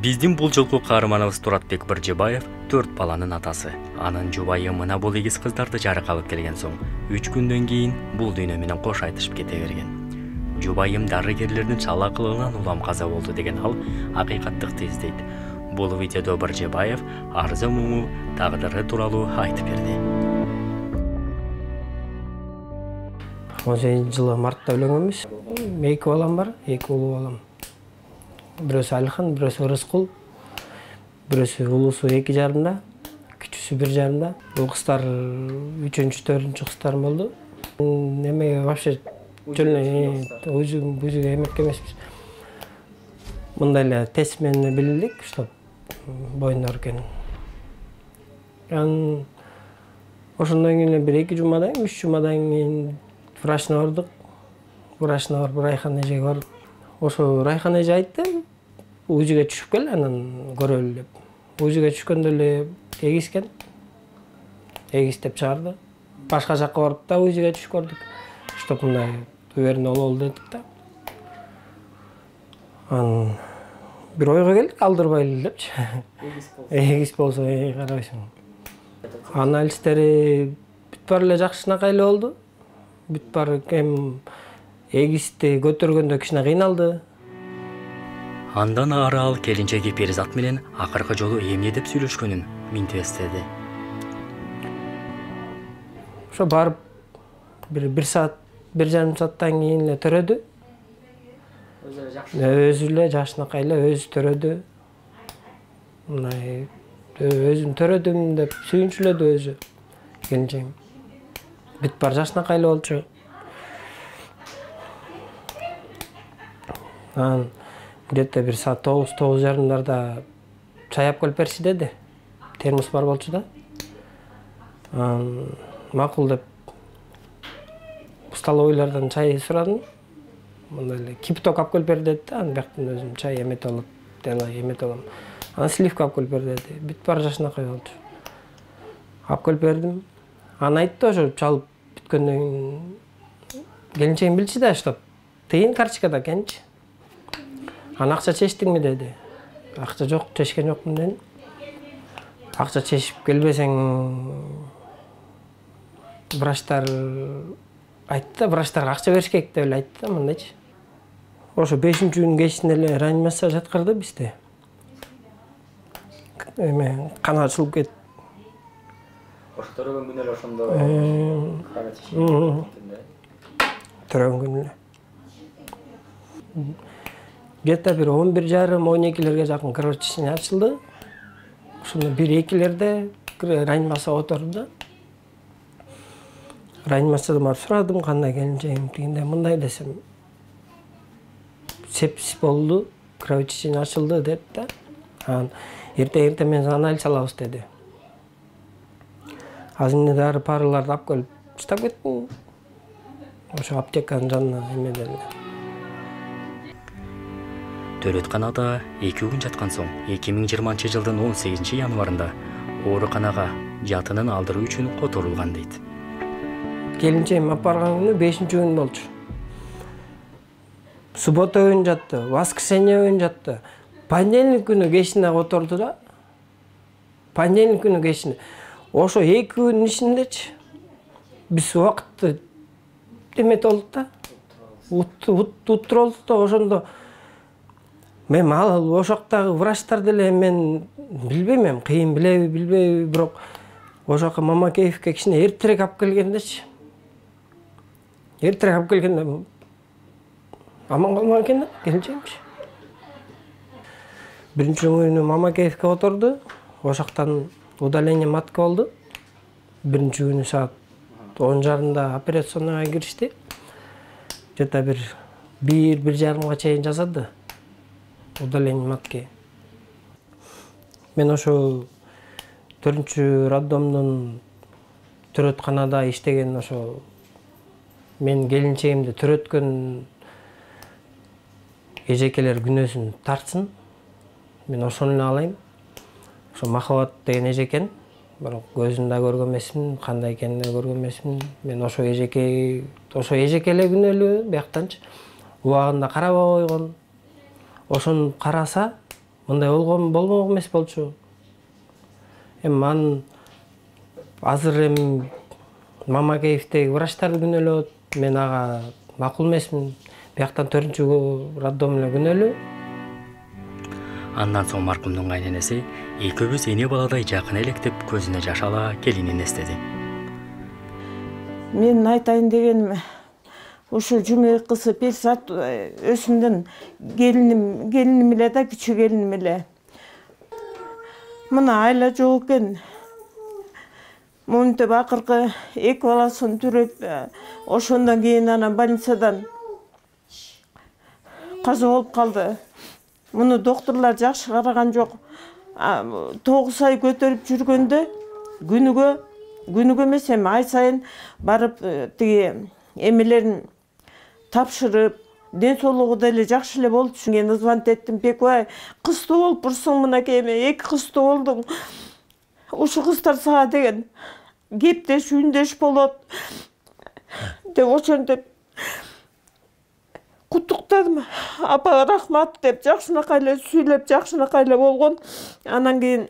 Биздин бул жолку каарманыбыз Туратбек Быржыбаев 4 баланын атасы. Анын жубайымына бул эгиз кыздарды жарыкка алып келген соң 3 күндөн кийин бул дүйнө менен кош айтышып кете берген. Жубайым дарыгерлердин чала кылыгынан улам каза болду деген ал акыйкаттыкты издейт. Бул видеодо Быржыбаев арзы муңу тагдыры тууралуу айтып берди. 18-жылы мартта үйлөнгөнбүз. 2 балам бар, 2 улуу балам. Бирөөсү Алхан, бирөөсү Рыскул, бирөөсү улуусу 2,5-да, кичүүсү 1,5-да. Бул кыздар 3-4 кыздарым болду. Эме вообще жөн өзү эмек эмеспиз. Мындай эле тест менен билдик, что боюндар экен. Ошондон кийин бир 2 жумадан, 3 жумадан кийин врачына бардык. Врачына барып Райхан эжеге бардык. Ошо Райхан эже айтты, УЗИге түшүп кел, анан көрөлү деп. УЗИге түшкөндө эле эгизкен. Эгиз деп чыгарды. Башка жакка барып да УЗИге түшүп көрдүк. Чтоб мындай уверенно бололу дедик да. Анан бир ойго келдик, алдырбайлы депчи. Эгиз болсо карабайсың. Анализдери бүт баары эле жакшынакай эле болду. Бүт баары кем эгизди көтөргөндө кичине кыйналды. Андан ары ал келинчеги Перизат менен акыркы жолу эмне деп сүйлөшкөнүн минтип эстеди. Ошо барып бир саат, 1,5 сааттан кийин эле төрөдү. Өзү эле жакшынакай эле өзү төрөдү. Мындай өзүм төрөдүм деп сүйүнчүлөдү өзү. Келинчегим. Бүт баары жакшынакай эле болчу. Анан где-то бир саат 9:30 чай алып келип берчи деди. Термос бар болчу да. Макул деп столовойлордон чай сурадым. Мындай эле кипяток алып келип бер деди да. Аны бияктан өзүм чай эметип алып, эметип алам. Анан сливка алып келип бер деди. Бүт баары жакшынакай болчу. Алып келип бердим. Анан айтты ошо чалып бүткөндөн кийин келинчегим билчи да, что тыйын карточкада экенчи. Аны акча чечтиңби деди. Акча жок, чечкен жокмун дедим. Акча чечип келбесең врачтар айтты, врачтарга акча бериш керек деп эле айтты да, мындайчы. Ошо 5-күн кечинде эле реанимацияга жаткырды бизди. Эме кан ачылып кетти. Ошо төрөгөн күнү эле ошондо кара чечип төрөгөн күнү эле. Где-то бир 11:30-12-лерге жакын кровотечение ачылды. Ошондо 1-2-лерде реанимацияга отурду да. Реанимацияда барып сурадым, кандай келинчегим дегенде мындай десем. Сепсис болду, кровотечение ачылды деп да. Анан эртең менен анализ алабыз деди. Азыр эмне дары парыларды алып келип таштап кеттим. Ошо аптеканын жанына эмеден. Төрөтканада 2 күн жаткан соң 2020-жылдын 18-январында ооруканага жатынын алдыруу үчүн которулган дейт. Келинчегим алып барган күнү 5-күн болчу. Суббота күнү жатты, воскресенье күнү жатты. Понедельник күнү кечине которду да. Понедельник күнү кечине. Ошо 2 күнүн ичиндечи биз убакытты эметип болдук да. Уттур болдук да, ошондо мен ал ошоктогу врачтар деле мен билбейм, кыйын билеби, билбейби, бирок ошоко Мамакеевке кичине эртерээк алып келгендечи. Эртерээк алып келгенде аман калмак экен да, келинчегимчи. Биринчи күнү Мамакеевке отурду, ошоктон удаление матка болду. Биринчи күнү саат 10:30-да операционныйга киришти. Где-то бир 1-1,5-га чейин жасады. Удаление матки. Мен ошо 4-чү роддомдун төрөтканада иштеген ошо мен келинчегимди төрөткөн эжекелер күнөөсүн тартсын. Мен ошону эле алайм. Ошо Махабат деген эжекен. Бирок көзүн да көргөн эмесмин, кандай экенин да көргөн эмесмин. Мен ошо эжеке эле күнөөлүү, бияктанчы. Убагында карабай койгон. Ошону караса, мындай болмок эмес болчу. Эми анын азыр эми Мамакеевдеги врачтарды күнөөлөп, мен ага макул эмесмин. Бияктан 4-чү роддом эле күнөөлүү. Андан соң маркумдун кайненеси экөөбүз эне баладай жакын элек деп көзүнө жаш ала келинин эстеди. Мен айтайын дегеним, ушу жумек кызы Персат өзүмдүн келиним эле да, кичүү келиним эле. Мына айла жок экен. Монтип акыркы 2 баласын түрөп, ошондон кийин анан больницадан каза болуп калды. Муну докторлор жакшы караган жок. 9 ай көтөрүп жүргөндө күнүгө эмес, эми ай сайын барып тиги эмелерин тапшырып, ден соолугу деле жакшы эле болчу. Мен звонить эттим, Бекбай, кызды болупурсуң, мынакей, 2 кызды болдуң. Ушу кыздар сага деген кептеш, үндөш болот деп ошентип куттуктадым. Апа рахмат деп жакшынакай эле сүйлөп, жакшынакай эле болгон. Анан кийин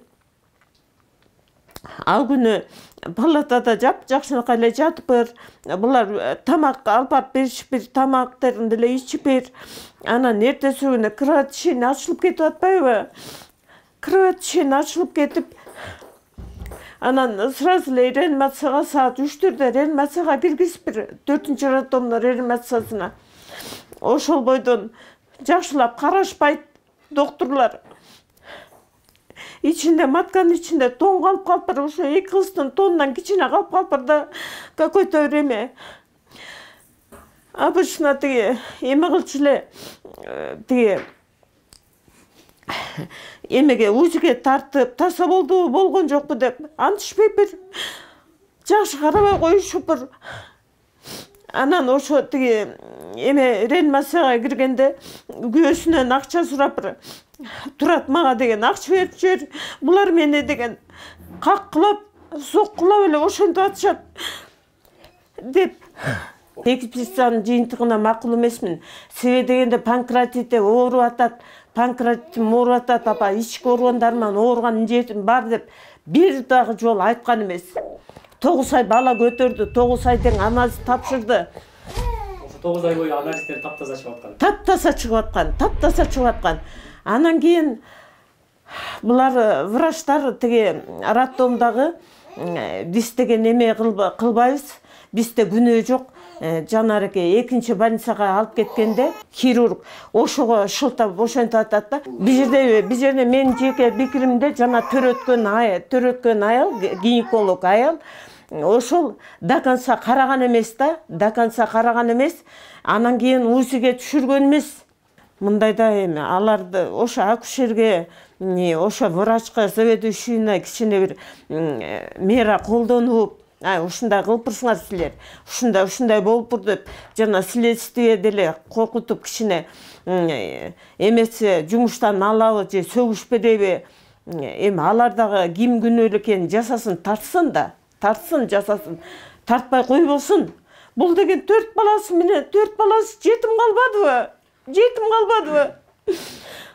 ал күнү палатада жакшынакай эле жатып, булар тамак алып барып беришип, тамактерин деле ичип, анан эртеси күнү кровать ишигин ачылып кетип атпайбы? Кровать ишигин ачылып кетип, анан сразу эле реанимацияга саат 3-төрдө реанимацияга киргизип, 4-чү роддомдун реанимациясына. Ошол бойдон жакшылап карашпайт докторлор. Ичинде матканын ичинде тон калып бар, ошо 2 кыздын тонунан кичине калып бар да какой-то время. Обычно тиги эме кылчу эле, тиги эмеге УЗИге тартып, таса болду, болгон жокпу деп антишпейт бир. Жакшы карабай коюшуп бир. Анан ошо тиги эме реанимацияга киргенде күйөөсүнөн акча сурап, Турат мага деген акча берип жибер, булар мени деген каккылап, соккулап эле ошентип атышат деп. Экспедициянын жыйынтыгына макул эмесмин. Себеби дегенде панкреатитте ооруп атат, панкреатитим ооруп атат, апа ички органдарыман ооруган инжетим бар деп бир дагы жолу айткан эмес. 9 ай бала көтөрдү, 9 ай тең анализ тапшырды. Ошо 9 ай бою анализдер таптаза чыгып аткан. Таптаса чыгып аткан. Анан кийин булар врачтар тиги роддомдагы биз деген эме кылбайбыз, бизде күнөө жок. Жанарыке 2-чи больницага алып кеткенде хирург ошого шылтап ошентип атат да. Бул жерде менин жеке пикиримде жана төрөттөн аял, гинеколог аял, ошол до конца караган эмес да, Анан кийин УЗИге түшүргөн эмес. Мындайда эми аларды ошо акушерге, ошо врачка, заведующийне кичине бир мера колдонуп, ушундай кылыпсыңар силер, ушундай болуптур деп, жана следствие деле коркутуп кичине эмеси жумуштан алабы же сөгүшпедеби, эми алардагы ким күнөөлүү экенин жасасын, тартсын жасасын, тартпай койбосун. Бул деген 4 баласы менен 4 баласы жетим калбадыбы?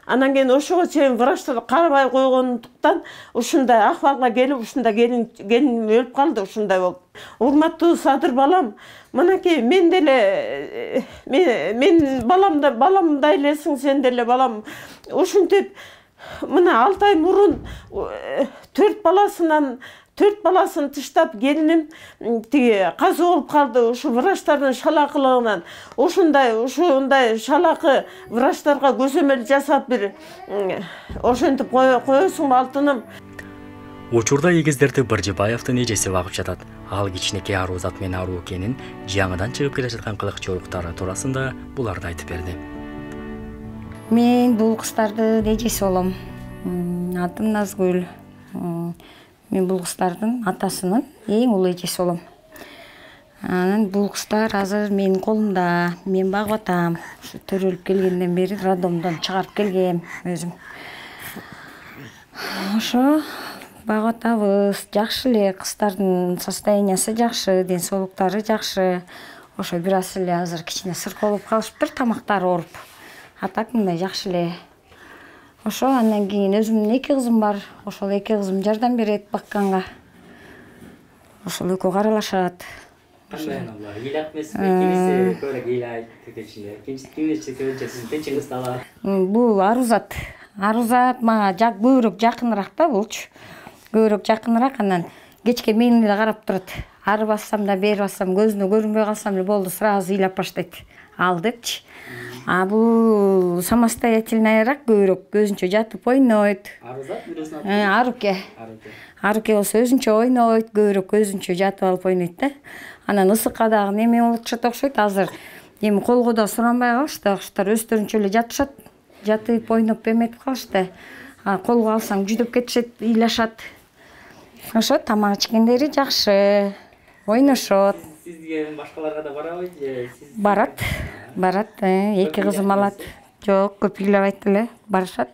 Анан кийин ошого чейин врачтар карабай койгондуктан ушундай акыбалга келип, ушундай келиним өлүп калды, ушундай болуп. Урматтуу Садыр балам, мынакей мен деле мен баламдай элесиң, сен деле балам. Ушинтип мына 6 ай мурун 4 баласын тыштап келиним тиги каза болуп калды, ушу врачтардын шалакылыгынан. Ушундай шалакы врачтарга көзөмөл жасап бир ошентип коесуң алтыным. Учурда эгиздерди Быржыбаевдин эжеси багып жатат. Ал кичинекей Аруузат менен Аруукенин жаңыдан чыгып келе жаткан кылыкчылыктары туурасында буларды айтып берди. Мен бул кыздардын эжеси болом. Атым Назгүл. Мен бул кыздардын атасынын эң улуу эжеси болом. Анан бул кыздар азыр менин колумда, мен багып атам. Төрөлүп келгенден бери роддомдон чыгарып келгем өзүм. Ошо багып атабыз, жакшы эле, кыздардын состояниясы жакшы, ден соолуктары жакшы. Ошо бир аз эле азыр кичине сыркы болуп калышыптыр, тамактары ооруп. А так мындай жакшы эле. Ошо андан кийин өзүмдүн 2 кызым бар. Ошол 2 кызым жардам берет бакканга. Ошол экөө каралашат. Кандай аналар? Ыйлап эмеспи? Кимиси көбүрөөк ыйлайт текечинде. Кимиси көбүнчө сиздин тынчыңызды алат. Бул Аруузат. Аруузат мага көбүрөөк жакыныраак да булчу. Көбүрөөк жакыныраак, анан кечке мени эле карап турат. Ары бассам да, бери бассам, көзүнө көрүнбөй калсам эле болду, сразу ыйлап баштайт. Ал депчи. А бул самостоятельныйраак, көбүрөөк өзүнчө жатып ойнойт. Аруузат бирөөсүнүн аты? Аруке. Аруке болсо өзүнчө ойнойт, көбүрөөк өзүнчө жатып алып ойнойт да. Анан ысыкка дагы неме болушат окшойт. Азыр эми колго да суранбай калышты. Акчтар өздөрүнчө эле жатышат. Жатып ойноп эметип калышты. Колго алсаң жүдөп кетишет, ыйлашат. Ошо тамак ичкендери жакшы. Ойношот. Сизге башкаларга да барабы же сиз? Барат. 2 кызым алат. Жок, көп ыйлабайт эле, барышат.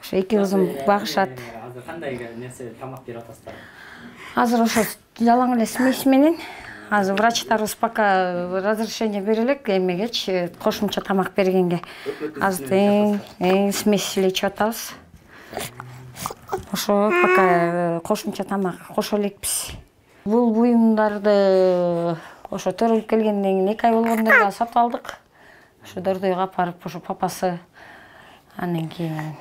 Ошо 2 кызым багышат. Азыр кандай нерсе тамак берип атасыздар? Азыр ошо жалаң эле смесь менен. Азыр врачтарыбыз пока разрешение бере элек эмегечи, кошумча тамак бергенге. Азыр смесь эле ичип атабыз. Ошо пока кошумча тамак кошо элекпиз. Бул буюмдарды ошо төрөлүп келгенден кийин 2 ай болгондо сатып алдык. Ошо дордойго апарып, ошо папасы андан кийин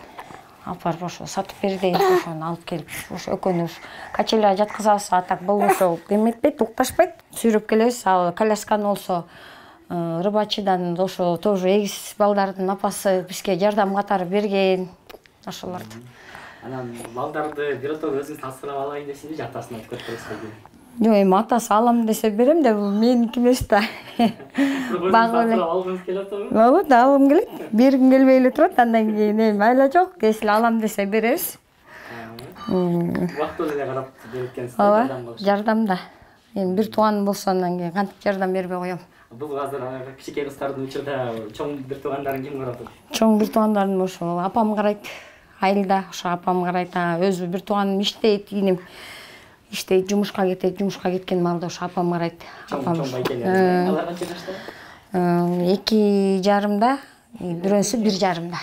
апарып ошо сатып берди, ошону алып келип, ошо экөөнүз качеля жаткызабыз, а так болбосо эметпейт, укташпайт. Сүйрөп келебиз, ал колясканы болсо рыбачыдан ошо тоже эгиз балдардын апасы бизге жардам катары берген. Ошолорду. Анан балдарды биротоло өзүңүз асырап алайын десеңиз же атасына алып кетип койсузбу? Жок, эми атасы алам десе берем да, бул меники эмес да. Багып эле алгыңыз келип атабы? Болот, алгым келет. Бергим келбей эле турат, андан кийин эми айла жок, если алам десе беребиз. Убактылуу эле карап берип экенсиз. Ооба, жардамда. Эми бир тууганым болсо андан кийин кантип жардам бербей коем. Бул азыр кичинекей кыздардын учурда чоң бир туугандарын ким карап атат? Чоң бир туугандарын ошо апам карайт. Айылда ошо апам карайт. Өзү бир тууганым иштейт, иним иштейт, жумушка кетет, жумушка кеткен маалда ошо апам карайт. Апам байкелер. Алар канча жашта? 2,5, бирөөсү 1,5.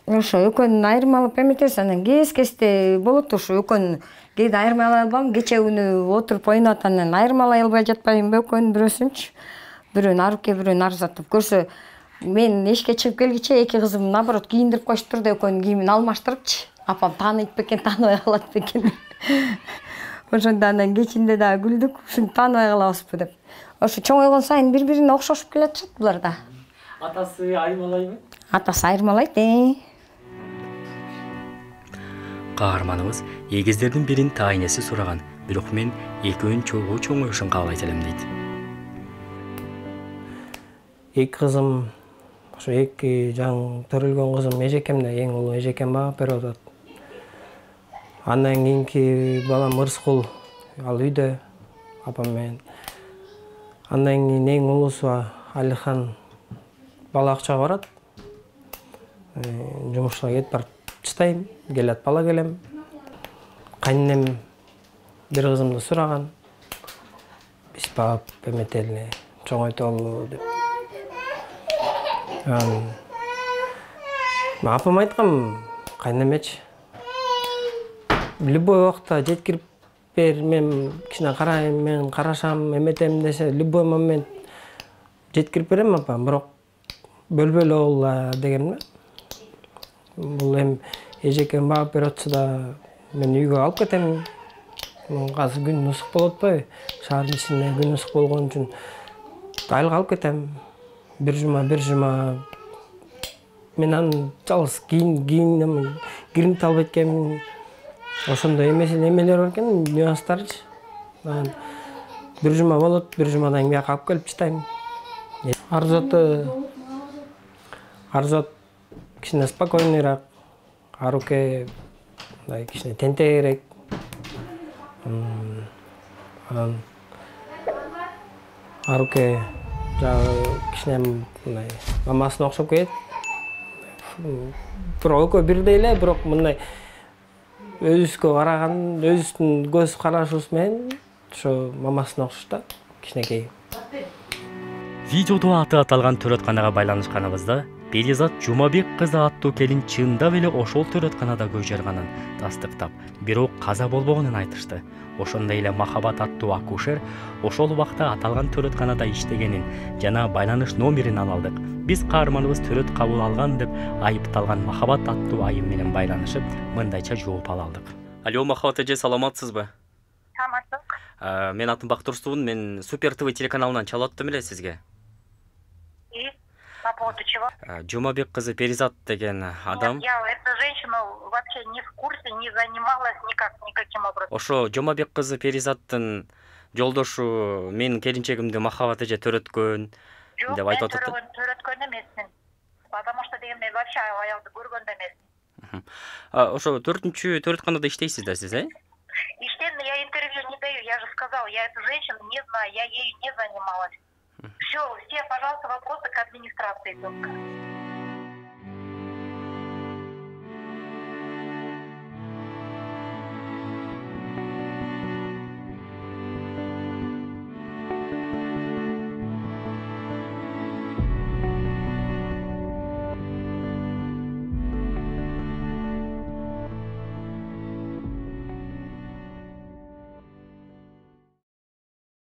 Ошо экөөнүн айырмалап эметебиз, анан кез-кезде болот ошо экөөнүн кээде айырмалай албам, кечээ күнү отуруп ойноп анан айырмалай албай жатпаймынбы экөөнүн бирөөсүнчү. Бирөөнү Аруке, бирөөнү Аруузат деп көрсө, мен эшикке чыгып келгиче 2 кызым наоборот кийиндирип коюштур да экөөнүн кийимин алмаштырыпчы. Апам тааныйт бекен, тааныбай калат бекен. Ошондо анан кечинде дагы күлдүк, ушинтип тааныбай калабызбы деп. Ошо чоңойгон сайын бири-бирине окшошуп келатышат булар да. Атасы айырмалайбы? Атасы айырмалайт. Каарманыбыз эгиздердин бирин тайнеси сураган, бирок мен экөөнүн чоңоюшун каалайт элем дейт. 2 кызым, ошо 2 жаңы төрөлгөн кызым эжекемде, эң улуу эжекем багып берип атат. Андан кийинки балам Ырскул, ал үйдө апам менен. Андан кийин эң улуусу Алихан бала акчага барат. Жумушка кетип барып чытайм, келет бала келем. Кайненем бир кызымды сураган. Биз багып эметели, чоңойтолу деп. Апам айткан, кайнемечи. Любой убакта жеткирип бер, мен кичине карайм, мен карашам, эметем десе, любой момент жеткирип берем апам, бирок бөлбөйлө болла деген. Бул эми эжекем багып берип атса да, мен үйгө алып кетем. Азыр күн ысык болуп атпайбы? Шаардын ичинде күн ысык болгон үчүн айылга алып кетем. Bir жума мен анын жалгыз кийинип албайт экенмин. Ошондой эмелер бар экен, нюанстарчы. Bir жума болот, bir жумадан кийин бияка алып келип чытайм. Аруузат кичине спокойныйраак, Арууке кичине тентегирээк. Анан Арууке кичине мамасына окшоп кетет. Бирок экөө бирдей эле, бирок мындай өзүбүзгө караган, өзүбүздүн көз карашыбыз менен ошо мамасына окшош да, кичинекей. Видеодо аты аталган төрөтканага байланышканыбызда Перизат Жумабек кызы аттуу келин чындап эле ошол төрөтканада көз жарганын тастыктап, бирок каза болбогонун айтышты. Ошондой эле Махабат аттуу акушер ошол убакта аталган төрөтканада иштегенин жана байланыш номерин ала алдык. Биз Каарманыбыз төрөт кабыл алган деп айыпталган Махабат аттуу айым менен байланышып, мындайча жооп ала алдык. Алло, Махабат эже, саламатсызбы? Саламатсызбы. Мен атым Бактурсуун, мен Супер ТВ телеканалынан чалып аттым эле сизге. И по поводу чего? Жумабек кызы Перизат деген адам. Я эту женщину вообще не в курсе, не занималась никаким образом. Ошо Жумабек кызы Перизаттын жолдошу менин келинчегимди Махабат эже төрөткөн деп айтып атат. Жок, мен төрөткөн эмесмин. Потому что деген мен вообще аялды көргөн да эмесмин. Ошо 4-чү төрөтканада иштейсиз да сиз, Иштем, я интервью не даю, я же сказала, я эту женщину не знаю, я ею не занималась. Все, пожалуйста, вопросы к администрации только.